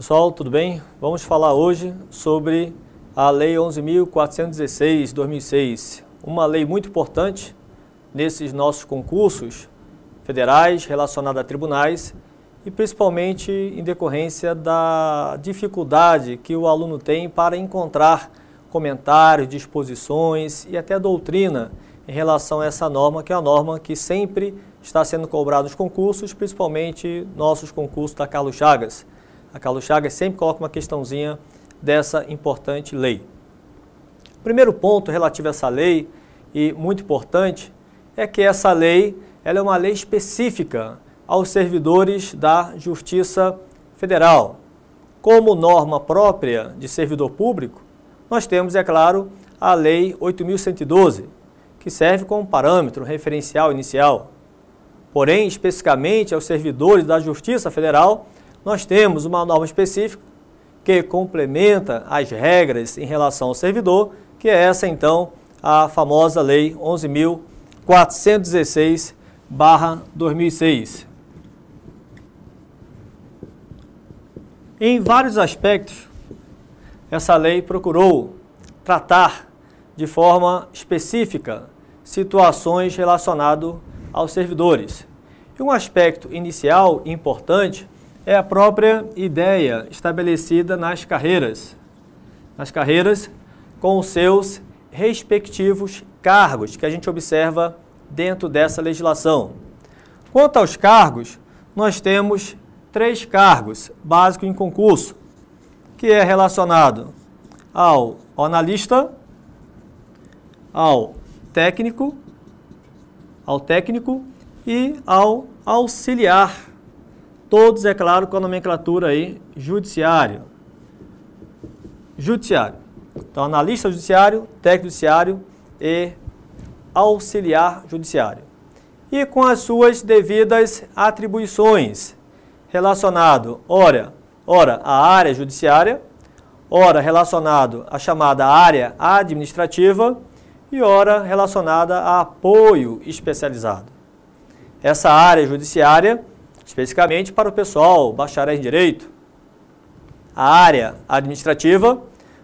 Pessoal, tudo bem? Vamos falar hoje sobre a Lei 11.416, 2006, uma lei muito importante nesses nossos concursos federais relacionados a tribunais e principalmente em decorrência da dificuldade que o aluno tem para encontrar comentários, disposições e até doutrina em relação a essa norma, que é a norma que sempre está sendo cobrada nos concursos, principalmente nossos concursos da Carlos Chagas. A Carlos Chagas sempre coloca uma questãozinha dessa importante lei. O primeiro ponto relativo a essa lei, e muito importante, é que essa lei ela é uma lei específica aos servidores da Justiça Federal. Como norma própria de servidor público, nós temos, é claro, a Lei 8.112, que serve como parâmetro referencial inicial. Porém, especificamente aos servidores da Justiça Federal, nós temos uma norma específica que complementa as regras em relação ao servidor, que é essa, então, a famosa Lei 11.416/2006. Em vários aspectos, essa lei procurou tratar de forma específica situações relacionadas aos servidores. E um aspecto inicial e importante é a própria ideia estabelecida nas carreiras com os seus respectivos cargos que a gente observa dentro dessa legislação. Quanto aos cargos, nós temos 3 cargos básicos em concurso, que é relacionado ao analista, ao técnico e ao auxiliar. Todos, é claro, com a nomenclatura aí, judiciário. Então, analista judiciário, técnico judiciário e auxiliar judiciário. E com as suas devidas atribuições, relacionado, ora à área judiciária, ora relacionado à chamada área administrativa e ora relacionada a apoio especializado. Essa área judiciária, especificamente para o pessoal bacharel em Direito, a área administrativa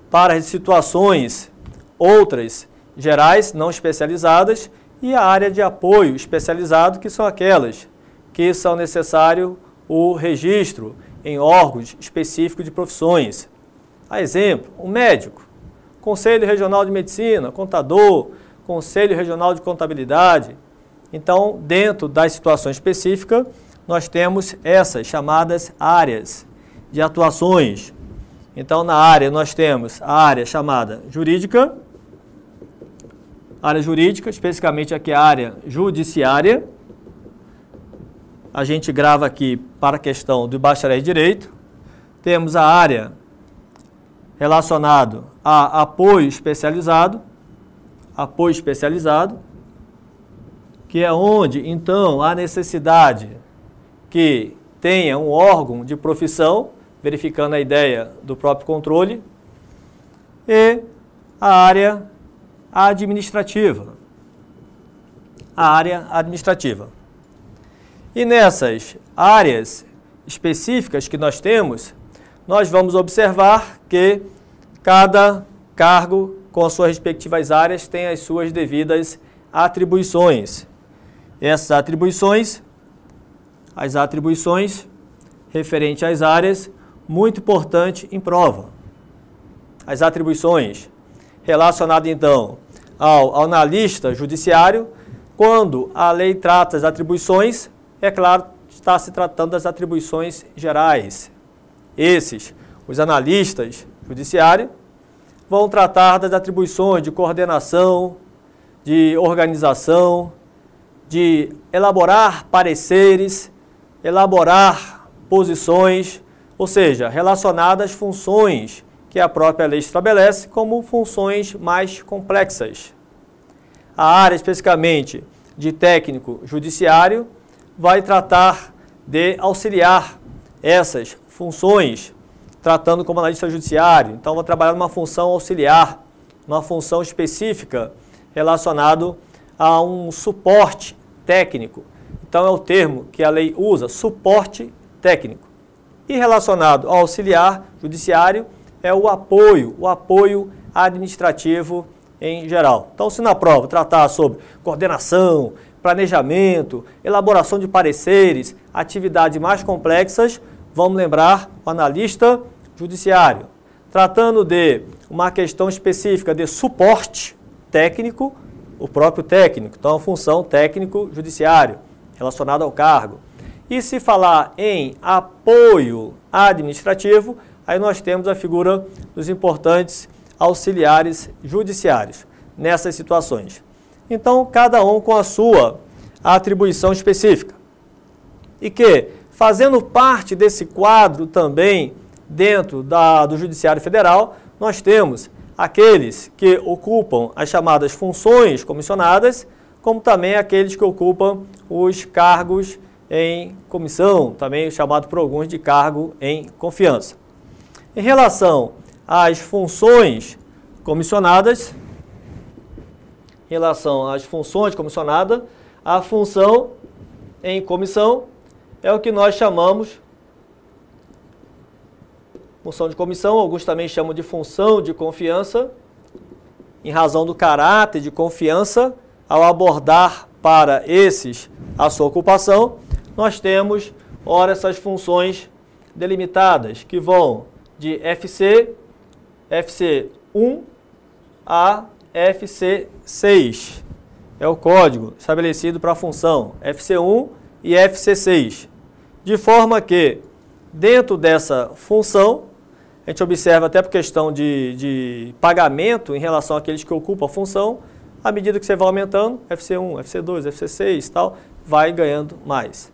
para as situações outras gerais, não especializadas, e a área de apoio especializado, que são aquelas que são necessário o registro em órgãos específicos de profissões. A exemplo, o médico, Conselho Regional de Medicina, contador, Conselho Regional de Contabilidade. Então, dentro das situações específicas, nós temos essas chamadas áreas de atuações. Então, na área nós temos a área chamada jurídica, especificamente aqui a área judiciária. A gente grava aqui para a questão do bacharel em Direito. Temos a área relacionada a apoio especializado, que é onde, então, há necessidade que tenha um órgão de profissão, verificando a ideia do próprio controle, e a área administrativa. E nessas áreas específicas que nós temos, nós vamos observar que cada cargo, com as suas respectivas áreas, tem as suas devidas atribuições. Essas atribuições, as atribuições referentes às áreas, muito importante em prova. As atribuições relacionadas, então, ao analista judiciário, quando a lei trata as atribuições, é claro, está se tratando das atribuições gerais. Os analistas judiciários, vão tratar das atribuições de coordenação, de organização, de elaborar pareceres, elaborar posições, ou seja, relacionadas às funções que a própria lei estabelece como funções mais complexas. A área especificamente de técnico judiciário vai tratar de auxiliar essas funções, tratando como analista judiciário. Então, vou trabalhar numa função auxiliar, uma função específica relacionada a um suporte técnico. Então, é o termo que a lei usa, suporte técnico. E relacionado ao auxiliar judiciário é o apoio administrativo em geral. Então, se na prova tratar sobre coordenação, planejamento, elaboração de pareceres, atividades mais complexas, vamos lembrar o analista judiciário. Tratando de uma questão específica de suporte técnico, o próprio técnico, então a função técnico-judiciário, relacionada ao cargo. E se falar em apoio administrativo, aí nós temos a figura dos importantes auxiliares judiciários nessas situações. Então, cada um com a sua atribuição específica. E que, fazendo parte desse quadro também dentro do Judiciário Federal, nós temos aqueles que ocupam as chamadas funções comissionadas, como também aqueles que ocupam os cargos em comissão, também chamado por alguns de cargo em confiança. Em relação às funções comissionadas, a função em comissão é o que nós chamamos função de comissão, alguns também chamam de função de confiança, em razão do caráter de confiança, ao abordar para esses a sua ocupação, nós temos, ora, essas funções delimitadas, que vão de FC1 a FC6. É o código estabelecido para a função FC1 e FC6. De forma que, dentro dessa função, a gente observa até por questão de pagamento em relação àqueles que ocupam a função, à medida que você vai aumentando, FC1, FC2, FC6 e tal, vai ganhando mais.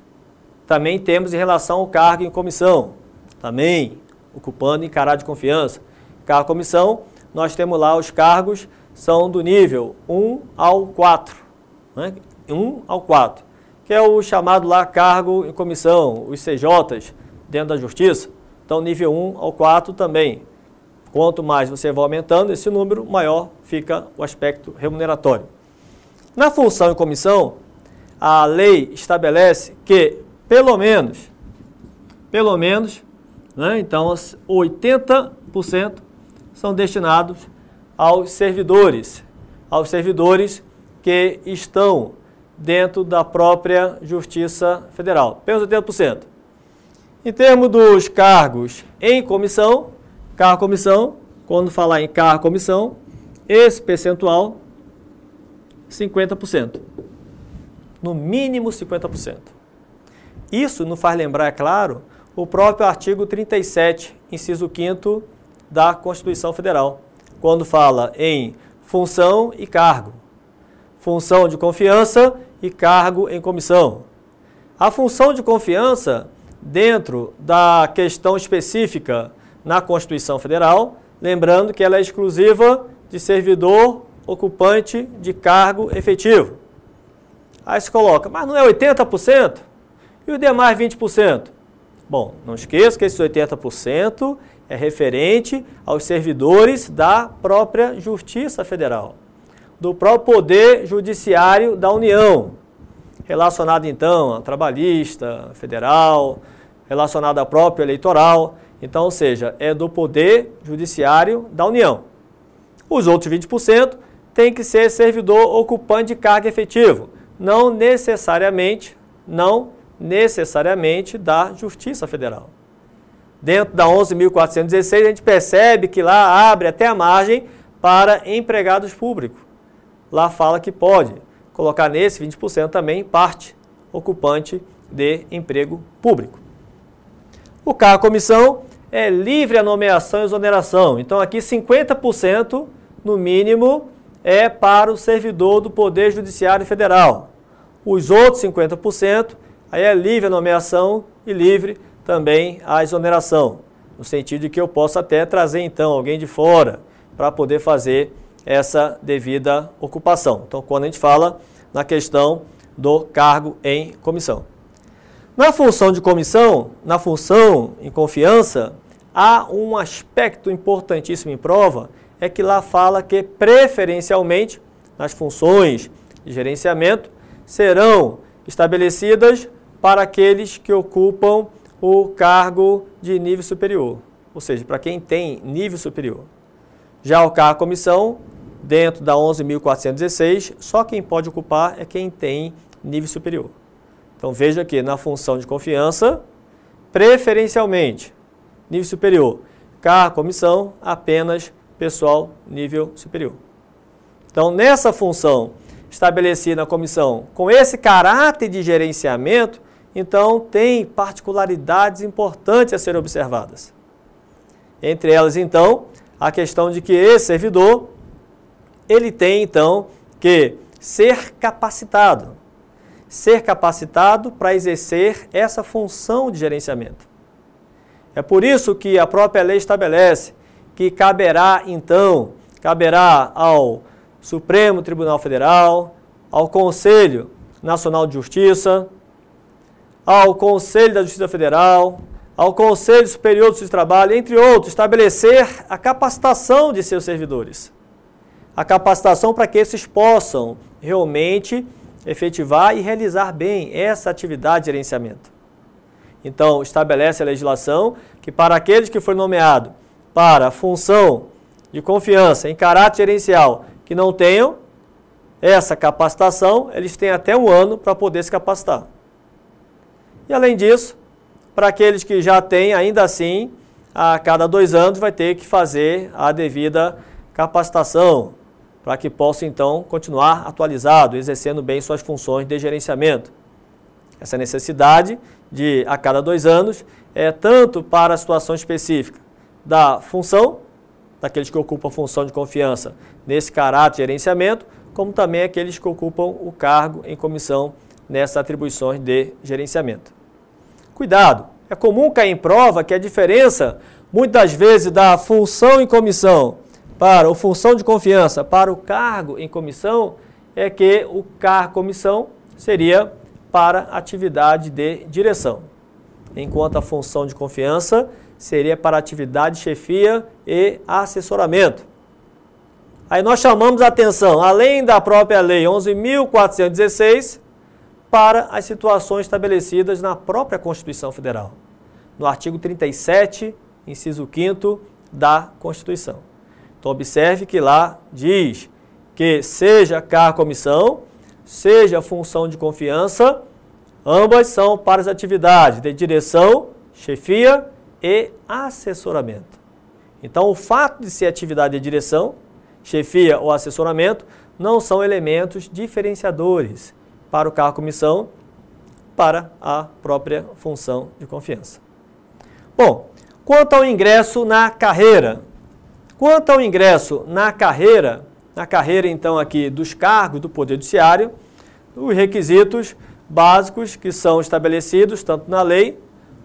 Também temos em relação ao cargo em comissão, também ocupando em caráter de confiança. Cargo em comissão, nós temos lá os cargos, são do nível 1 ao 4, né? 1 ao 4, que é o chamado lá cargo em comissão, os CJs dentro da Justiça. Então, nível 1 ao 4 também. Quanto mais você vai aumentando esse número, maior fica o aspecto remuneratório. Na função em comissão, a lei estabelece que, pelo menos, né, então, 80% são destinados aos servidores que estão dentro da própria Justiça Federal. Apenas 80%. Em termos dos cargos em comissão, quando falar em cargo-comissão, esse percentual, 50%. No mínimo 50%. Isso nos faz lembrar, é claro, o próprio artigo 37, inciso 5º da Constituição Federal, quando fala em função e cargo. Função de confiança e cargo em comissão. A função de confiança, dentro da questão específica na Constituição Federal, lembrando que ela é exclusiva de servidor ocupante de cargo efetivo. Aí se coloca, mas não é 80%? E os demais 20%? Bom, não esqueça que esses 80% é referente aos servidores da própria Justiça Federal, do próprio Poder Judiciário da União, relacionado então a trabalhista, federal, relacionado à própria eleitoral, então, ou seja, é do Poder Judiciário da União. Os outros 20% tem que ser servidor ocupante de cargo efetivo, não necessariamente da Justiça Federal. Dentro da 11.416, a gente percebe que lá abre até a margem para empregados públicos. Lá fala que pode colocar nesse 20% também parte ocupante de emprego público. O cargo comissão é livre a nomeação e exoneração. Então, aqui 50% no mínimo é para o servidor do Poder Judiciário Federal. Os outros 50% aí é livre a nomeação e livre também a exoneração, no sentido de que eu posso até trazer então alguém de fora para poder fazer essa devida ocupação. Então, quando a gente fala na questão do cargo em comissão. Na função de comissão, na função em confiança, há um aspecto importantíssimo em prova, é que lá fala que preferencialmente nas funções de gerenciamento serão estabelecidas para aqueles que ocupam o cargo de nível superior, ou seja, para quem tem nível superior. Já o cargo comissão, dentro da 11.416, só quem pode ocupar é quem tem nível superior. Então veja que na função de confiança, preferencialmente, nível superior, cargo comissão, apenas pessoal nível superior. Então nessa função estabelecida na comissão, com esse caráter de gerenciamento, então tem particularidades importantes a serem observadas. Entre elas, então, a questão de que esse servidor, ele tem, então, que ser capacitado para exercer essa função de gerenciamento. É por isso que a própria lei estabelece que caberá ao Supremo Tribunal Federal, ao Conselho Nacional de Justiça, ao Conselho da Justiça Federal, ao Conselho Superior do Justiça do Trabalho, entre outros, estabelecer a capacitação de seus servidores. A capacitação para que esses possam realmente efetivar e realizar bem essa atividade de gerenciamento. Então, estabelece a legislação que para aqueles que foram nomeados para a função de confiança em caráter gerencial que não tenham essa capacitação, eles têm até 1 ano para poder se capacitar. E além disso, para aqueles que já têm, ainda assim, a cada 2 anos vai ter que fazer a devida capacitação, para que possam então continuar atualizado, exercendo bem suas funções de gerenciamento. Essa necessidade de, a cada 2 anos, é tanto para a situação específica da função, daqueles que ocupam a função de confiança nesse caráter de gerenciamento, como também aqueles que ocupam o cargo em comissão nessas atribuições de gerenciamento. Cuidado, é comum cair em prova que a diferença, muitas vezes, da função em comissão para a função de confiança para o cargo em comissão, é que o cargo comissão seria para atividade de direção, enquanto a função de confiança seria para atividade de chefia e assessoramento. Aí nós chamamos a atenção, além da própria lei 11.416, para as situações estabelecidas na própria Constituição Federal, no artigo 37, inciso 5º da Constituição. Então observe que lá diz que seja cargo comissão, seja função de confiança, ambas são para as atividades de direção, chefia e assessoramento. Então o fato de ser atividade de direção, chefia ou assessoramento não são elementos diferenciadores para o cargo comissão, para a própria função de confiança. Bom, quanto ao ingresso na carreira. Quanto ao ingresso na carreira então aqui dos cargos do Poder Judiciário, os requisitos básicos que são estabelecidos tanto na lei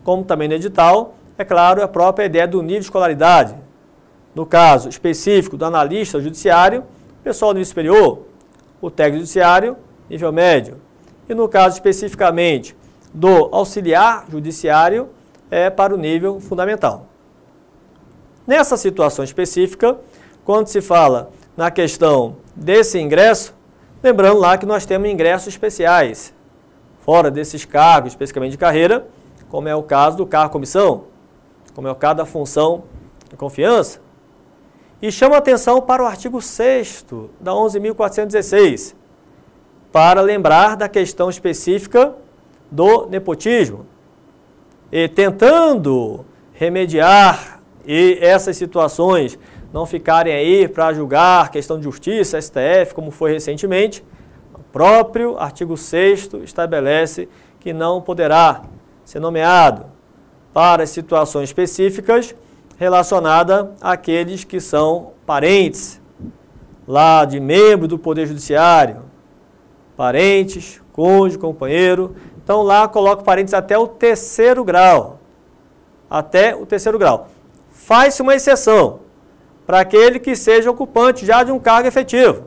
como também no edital, é claro, a própria ideia do nível de escolaridade. No caso específico do analista judiciário, pessoal do nível superior, o técnico judiciário, nível médio. E no caso especificamente do auxiliar judiciário, é para o nível fundamental. Nessa situação específica, quando se fala na questão desse ingresso, lembrando lá que nós temos ingressos especiais, fora desses cargos, especificamente de carreira, como é o caso do cargo comissão, como é o caso da função de confiança. E chama a atenção para o artigo 6º da 11.416, para lembrar da questão específica do nepotismo. E tentando remediar essas situações não ficarem aí para julgar questão de justiça, STF, como foi recentemente, o próprio artigo 6º estabelece que não poderá ser nomeado para situações específicas relacionadas àqueles que são parentes lá de membro do Poder Judiciário, parentes, cônjuge, companheiro. Então lá coloca parentes até o 3º grau. Até o 3º grau. Faz-se uma exceção para aquele que seja ocupante já de um cargo efetivo.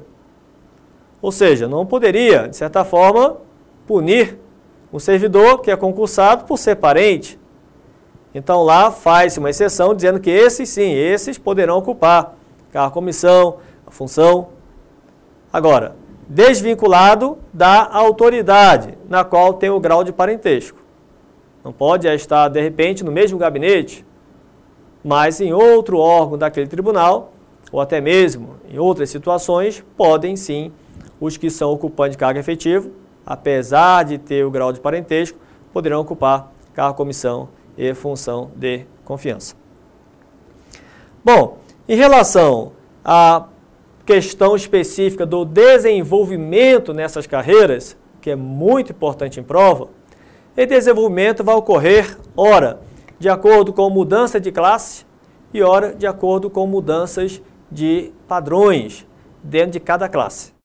Ou seja, não poderia, de certa forma, punir um servidor que é concursado por ser parente. Então lá faz-se uma exceção dizendo que esses sim, esses poderão ocupar cargo comissão, a função. Agora, desvinculado da autoridade, na qual tem o grau de parentesco. Não pode estar, de repente, no mesmo gabinete, mas em outro órgão daquele tribunal, ou até mesmo em outras situações, podem sim, os que são ocupantes de cargo efetivo, apesar de ter o grau de parentesco, poderão ocupar cargo, comissão e função de confiança. Bom, em relação à questão específica do desenvolvimento nessas carreiras, que é muito importante em prova, esse desenvolvimento vai ocorrer, ora, de acordo com mudança de classe e ora, de acordo com mudanças de padrões dentro de cada classe.